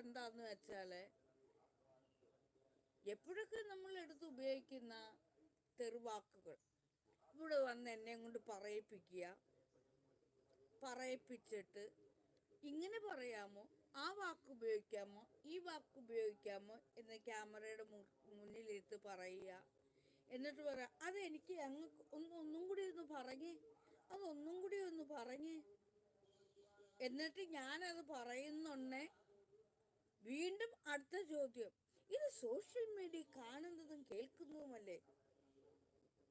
എന്താന്ന് വെച്ചാൽ എപ്പോഴൊക്കെ നമ്മൾ എടുത്ത് ഉപയോഗിക്കുന്ന തെറിവാക്കുകൾ ഇവിടെ വന്ന് എന്നെ കൊണ്ട് പറയിപ്പിച്ചിട്ട് ഇങ്ങനെ പറയാമോ, ആ വാക്ക് ഉപയോഗിക്കാമോ, ഈ വാക്ക് ഉപയോഗിക്കാമോ എന്ന് ക്യാമറയുടെ മുന്നിലിരുത്ത് പറയുക. എന്നിട്ട് പറയാം അതെനിക്ക് ഞങ്ങൾക്ക് ഒന്നും കൂടി ഒന്ന് പറഞ്ഞേ, അതൊന്നും കൂടി ഒന്ന് പറഞ്ഞേ. എന്നിട്ട് ഞാനത് പറയുന്നുണ്ടേ വീണ്ടും അടുത്ത ചോദ്യം, ഇത് സോഷ്യൽ മീഡിയ കാണുന്നതും കേൾക്കുന്നതുമല്ലേ?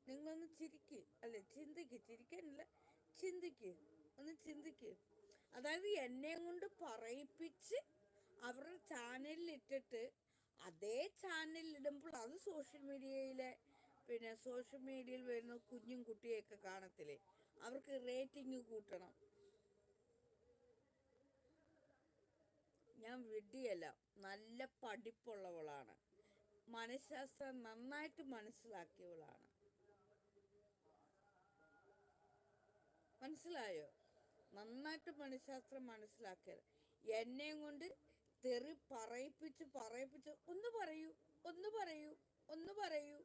നിങ്ങളൊന്ന് ചിരിക്ക്, അല്ലെ ചിന്തിക്ക്, ചിരിക്കാനില്ല ചിന്തിക്ക്, ഒന്ന് ചിന്തിക്ക്. അതായത് എന്നെ കൊണ്ട് പറയിപ്പിച്ച് അവരുടെ ചാനലിൽ ഇട്ടിട്ട് അതേ ചാനലിൽ ഇടുമ്പോൾ അത് സോഷ്യൽ മീഡിയയിൽ വരുന്ന കുഞ്ഞും കുട്ടിയൊക്കെ കാണത്തില്ലേ, അവർക്ക് റേറ്റിംഗ് കൂട്ടണം. ഞാൻ വിഡ്ഢിയല്ല, നല്ല പഠിപ്പുള്ളവളാണ്, മനഃശാസ്ത്രം നന്നായിട്ട് മനസ്സിലാക്കിയവളാണ്. മനസ്സിലായോ? നന്നായിട്ട് മനഃശാസ്ത്രം മനസ്സിലാക്കിയത്. എന്നെയും കൊണ്ട് തെറി പറയിപ്പിച്ച് ഒന്ന് പറയൂ, ഒന്ന് പറയൂ, ഒന്ന് പറയൂ.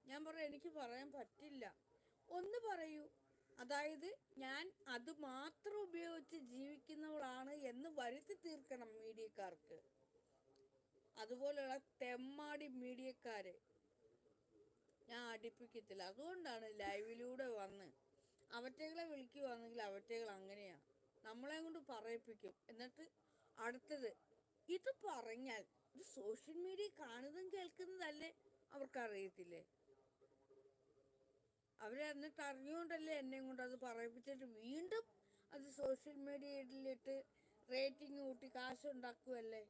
ഞാൻ പറയാം എനിക്ക് പറയാൻ പറ്റില്ല, ഒന്ന് പറയൂ. അതായത് ഞാൻ അത് മാത്രം ഉപയോഗിച്ച് ജീവിക്കുന്നവളാണ് എന്ന് വരുത്തി തീർക്കണം മീഡിയക്കാർക്ക്. അതുപോലെയുള്ള തെമ്മാടി മീഡിയക്കാരെ ഞാൻ അടുപ്പിക്കത്തില്ല. അതുകൊണ്ടാണ് ലൈവിലൂടെ വന്ന് അവറ്റകളെ വിളിക്കുവാണെങ്കിൽ അവറ്റകൾ അങ്ങനെയാണ്, നമ്മളെ കൊണ്ട് പറയിപ്പിക്കും. എന്നിട്ട് അടുത്തത് ഇത് പറഞ്ഞാൽ ഇത് സോഷ്യൽ മീഡിയ കാണുന്നതും കേൾക്കുന്നതല്ലേ, അവർക്കറിയത്തില്ലേ? എന്നിട്ട് അറിഞ്ഞുകൊണ്ടല്ലേ എന്നെ കൊണ്ട് അത് പറയിപ്പിച്ചിട്ട് വീണ്ടും അത് സോഷ്യൽ മീഡിയയിലിട്ട് റേറ്റിംഗ് കൂട്ടി കാശുണ്ടാക്കുമല്ലേ?